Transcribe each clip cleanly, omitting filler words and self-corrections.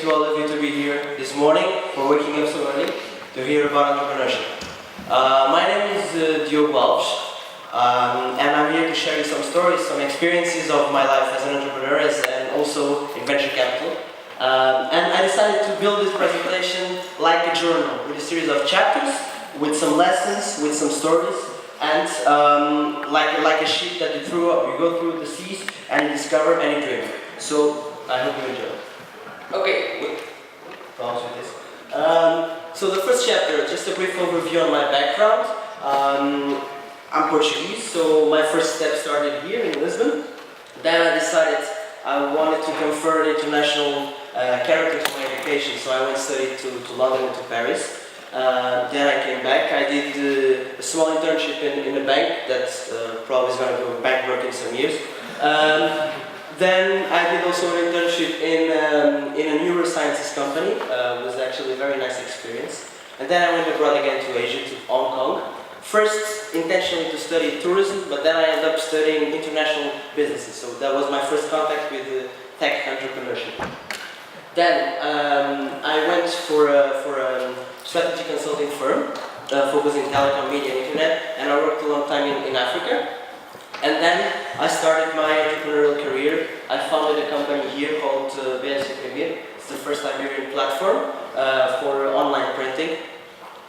to all of you to be here this morning, for waking up so early, to hear about entrepreneurship. My name is Diogo Alves, and I'm here to share you some stories, some experiences of my life as an entrepreneur and also in venture capital. And I decided to build this presentation like a journal, with a series of chapters, with some lessons, with some stories, and like a ship that you go through the seas and you discover and you dream. So I hope you enjoy. Okay, pause with this. So the first chapter, just a brief overview on my background. I'm Portuguese, so my first step started here in Lisbon. Then I decided I wanted to confer an international character to my education, so I went studied to London and to Paris. Then I came back. I did a small internship in a bank that's probably is going to go bankrupt in some years. Then I did also an internship in a neurosciences company. It was actually a very nice experience. And then I went abroad again to Asia, to Hong Kong. First, intentionally to study tourism, but then I ended up studying international businesses. So that was my first contact with tech entrepreneurship. Then I went for a strategy consulting firm focusing telecom, media, and internet, and I worked a long time in Africa. And then I started my entrepreneurial career. I founded a company here called BSC. It's the first Iberian platform for online printing.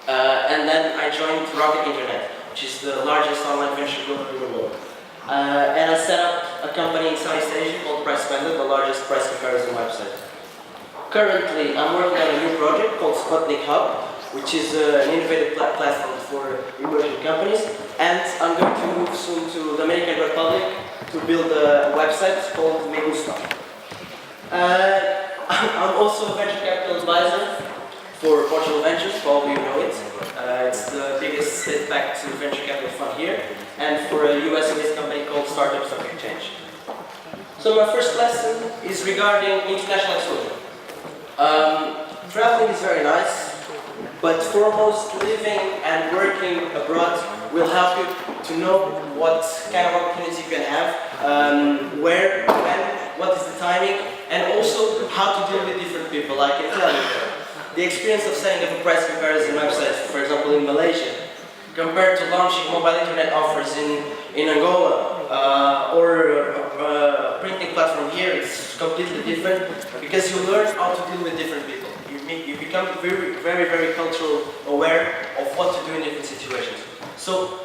And then I joined Rocket Internet, which is the largest online venture capital in the world. And I set up a company in Southeast Asia called Price Vendor, the largest price comparison website. Currently, I'm working on a new project called Sputnik Hub, which is an innovative platform for emerging companies. And I'm going to move soon to the Dominican Republic to build a website called Me Gusta. I'm also a venture capital advisor for Portugal Ventures, probably you know it. It's the biggest state-backed venture capital fund here, and for a US-based company called Startup Stock Exchange. So my first lesson is regarding international exposure. Traveling is very nice, but foremost, living and working abroad will help you to know what kind of opportunities you can have, where, when, what is the timing, and also how to deal with different people. I can tell you the experience of setting up a price comparison website, for example in Malaysia, compared to launching mobile internet offers in Angola or a printing platform here, it's completely different because you learn how to deal with different people. You become very cultural aware of what to do in different situations. So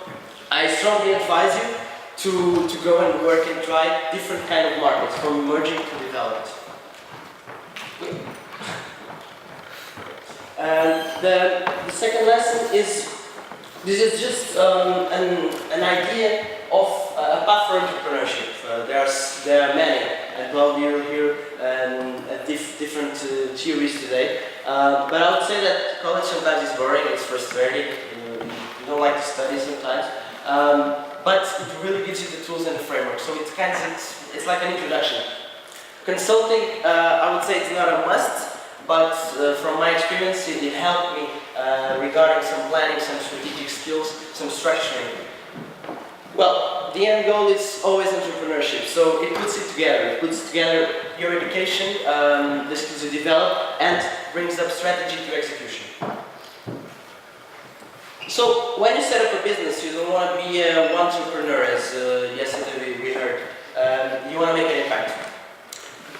I strongly advise you to go and work and try different kind of markets, from emerging to developed. And the second lesson is, this is just an idea of a path for entrepreneurship. There are many, and probably you'll hear different theories today. But I would say that college sometimes is boring, it's frustrating, you don't like to study sometimes. But it really gives you the tools and the framework, so it's like an introduction. Consulting, I would say it's not a must, but from my experience it helped me regarding some planning, some strategic skills, some structuring. Well, the end goal is always entrepreneurship, so it puts it together. It puts together your education, the skills you develop, and brings up strategy to execution. So, when you set up a business, you don't want to be one entrepreneur, as yesterday we heard. You want to make an impact.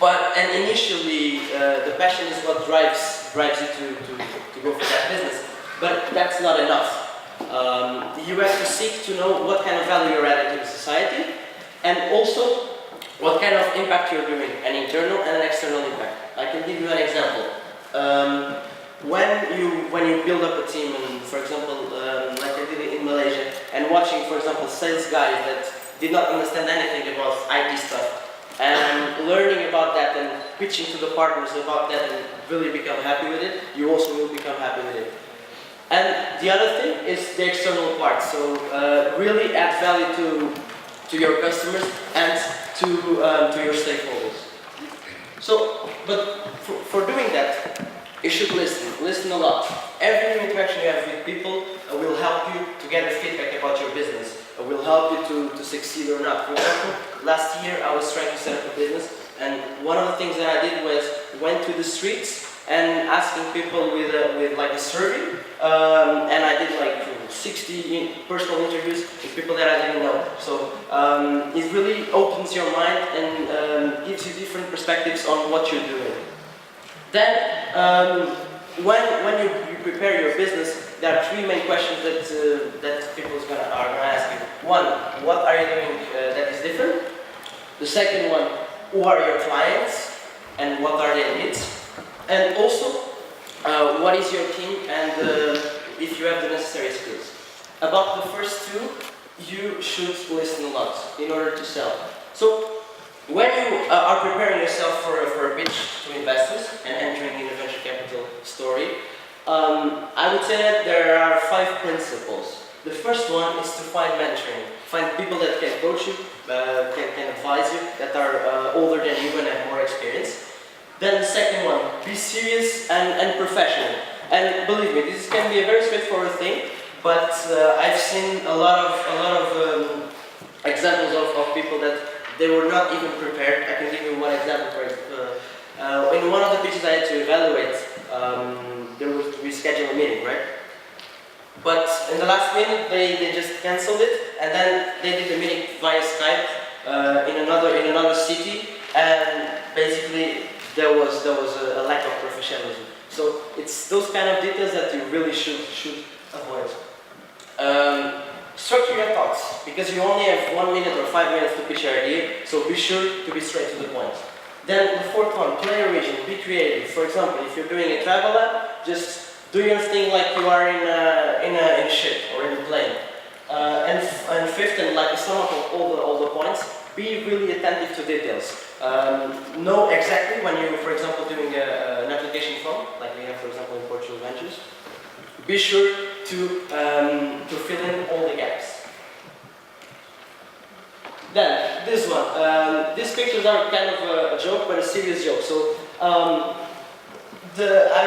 And initially, the passion is what drives you to go for that business. But that's not enough. You have to seek to know what kind of value you're adding to the society, and also what kind of impact you're doing, an internal and an external impact. I can give you an example. When you build up a team, and for example, like I did it in Malaysia, and watching, for example, sales guys that did not understand anything about IT stuff, and learning about that and pitching to the partners about that and really become happy with it, you also will become happy with it. And the other thing is the external part, so really add value to your customers and to your stakeholders. So, but for doing that, you should listen a lot. Every new interaction you have with people will help you to get feedback about your business, will help you to succeed or not. For example, last year I was trying to set up a business And one of the things that I did was went to the streets and asking people with like a survey, and I did like 60 personal interviews with people that I didn't know. So it really opens your mind and gives you different perspectives on what you're doing. Then, when you prepare your business, there are three main questions that people are going to ask you. One, what are you doing that is different? The second one, who are your clients and what are their needs? And also, what is your team and if you have the necessary skills. About the first two, you should listen a lot in order to sell. So, when you are preparing yourself for a pitch to investors and entering in a venture capital story, I would say that there are 5 principles. The first one is to find mentoring. Find people that can coach you, can advise you, that are older than you and have more experience. Then the second one, be serious and professional. And believe me, this can be a very straightforward thing, but I've seen a lot of examples of people that they were not even prepared. I can give you one example. In one of the pitches I had to evaluate, we scheduled a meeting, right? But in the last minute, they just cancelled it, and then they did the meeting via Skype in another city, and basically there was a lack of professionalism. So it's those kind of details that you really should avoid. Structure your thoughts, because you only have 1 minute or 5 minutes to pitch your idea, so be sure to be straight to the point. Then the fourth one, play your region, be creative. For example, if you're doing a travel app, just do your thing like you are in a ship or in a plane. And fifth, and like the sum of all the points, be really attentive to details. Know exactly when you're, for example, doing an application form, like we have, for example, in Portugal Ventures. Be sure to fill in all the gaps. Then, this one. These pictures are kind of a joke, but a serious joke. So, I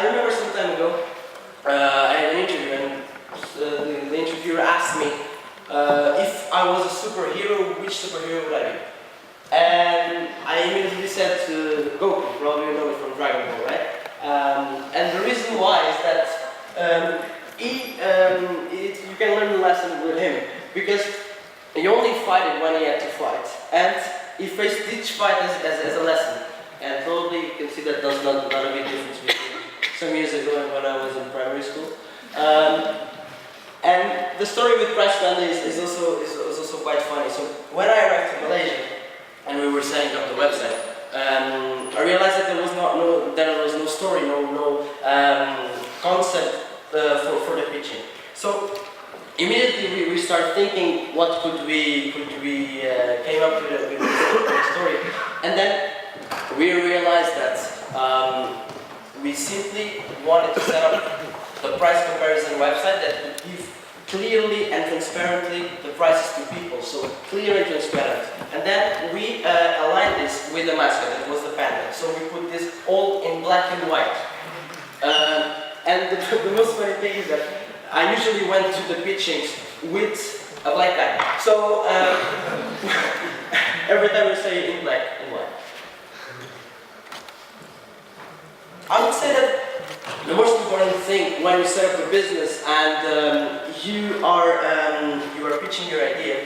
remember some time ago, I had an interview, and the interviewer asked me if I was a superhero, which superhero would I be? And I immediately said Goku, probably you know it from Dragon Ball, right? And the reason why is that you can learn the lesson with him, because he only fighted when he had to fight, and he faced each fight as a lesson. And probably you can see that there's not a big difference between some years ago and when I was in primary school. And the story with Price Family is also quite funny. So when I arrived to Malaysia and we were setting up the website, I realized that there was no story, no concept for the pitching. So immediately we started thinking what could we came up with a story, and then we realized that we simply wanted to set up the price comparison website that would give clearly and transparently the prices to people, so clear and transparent. And then we aligned this with the mascot, that was the panda. So we put this all in black and white. And the most funny thing is that I usually went to the pitchings with a black guy. So every time we say in black and white. I would say that the most important thing when you set up a business and you are pitching your idea,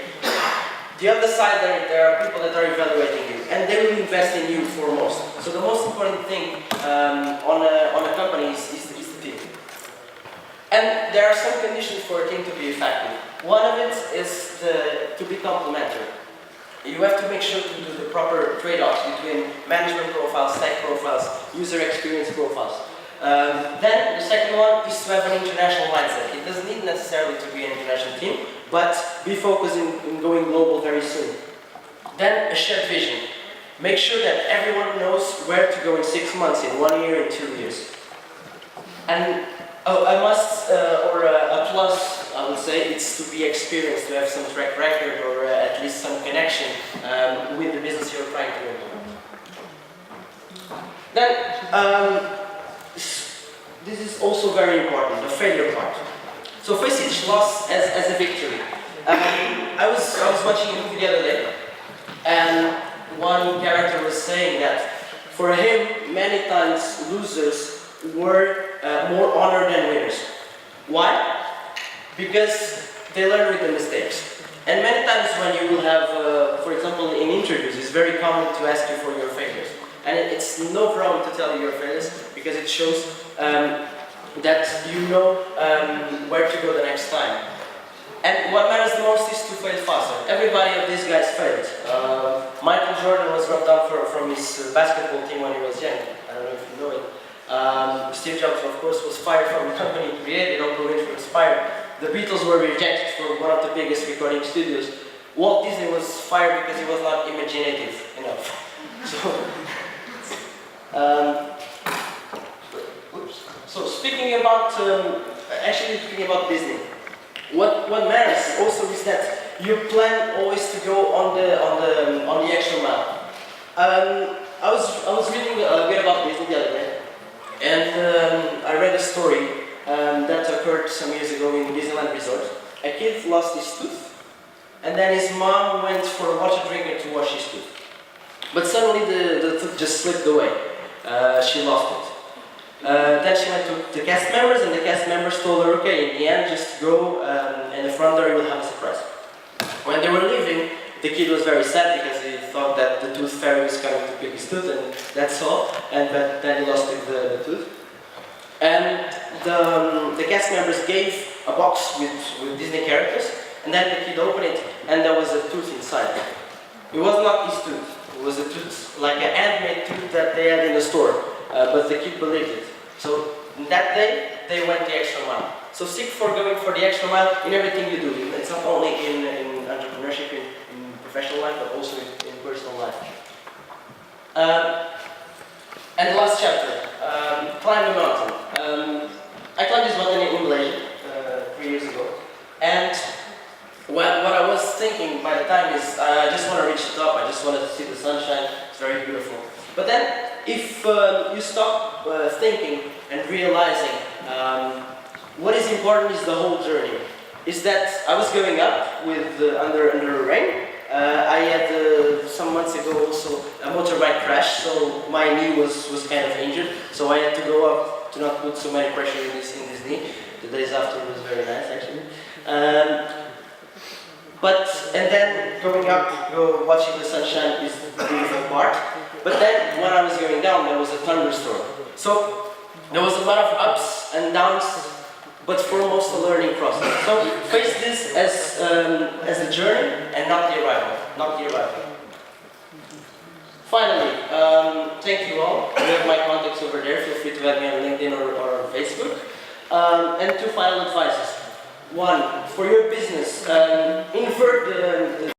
the other side there are people that are evaluating you, and they will invest in you foremost. So the most important thing on a company is the team. And there are some conditions for a team to be effective. One of it is to be complementary. You have to make sure to do the proper trade-offs between management profiles, tech profiles, user experience profiles. Then the second one is to have an international mindset. It doesn't need necessarily to be an international team, but be focused in going global very soon. Then a shared vision. Make sure that everyone knows where to go in 6 months, in 1 year, in 2 years. And a plus, I would say, it's to be experienced, to have some track record or at least some connection with the business you're trying to implement. Then, this is also very important, the failure part. So face each loss as a victory. I was watching a movie the other day, and one character was saying that for him, many times losers were more honored than winners. Why? Because they learn with the mistakes. And many times when you will have, for example, in interviews, it's very common to ask you for your failures. And it's no problem to tell you your failures because it shows that you know where to go the next time. And what matters the most is to fail faster. Everybody of these guys failed. Michael Jordan was dropped out from his basketball team when he was young. I don't know if you know it. Steve Jobs, of course, was fired from the company he created. Oprah Winfrey was fired. The Beatles were rejected from one of the biggest recording studios. Walt Disney was fired because he was not imaginative enough. So speaking about Disney, what matters also is that you plan always to go on the extra mile. I was reading a bit about Disney the other day, and I read a story that occurred some years ago in Disneyland Resort. A kid lost his tooth, and then his mom went for a water drinker to wash his tooth. But suddenly the tooth just slipped away. She lost it. Then she went to the cast members, and the cast members told her, okay, in the end, just go and the front door will have a surprise. When they were leaving, the kid was very sad because he thought that the tooth fairy was coming to pick his tooth, and that's all. And then he lost the tooth. And the cast members gave a box with Disney characters, and then the kid opened it, and there was a tooth inside. It was not his tooth. It was a tooth, like a handmade tooth that they had in the store, but the kid believed it. So that day, they went the extra mile. So seek for going for the extra mile in everything you do. It's not only in entrepreneurship, in professional life, but also in personal life. And the last chapter, climb the mountain. I climbed this mountain in Malaysia 3 years ago, and what I was thinking by the time is I just want to reach the top. I just want to see the sunshine. It's very beautiful. But then, if you stop thinking and realizing what is important is the whole journey. Is that I was going up with under rain. I had some months ago also a motorbike crash, so my knee was kind of injured. So I had to go up to not put so much pressure in this knee. The days after was very nice actually. And then going up, watching the sunshine is the beautiful part. But then when I was going down, there was a thunderstorm. So there was a lot of ups and downs, but foremost a learning process. So face this as a journey and not the arrival. Finally, thank you all. You have my contacts over there. Feel free to add me on LinkedIn or on Facebook. And two final advices. One, for your business, invert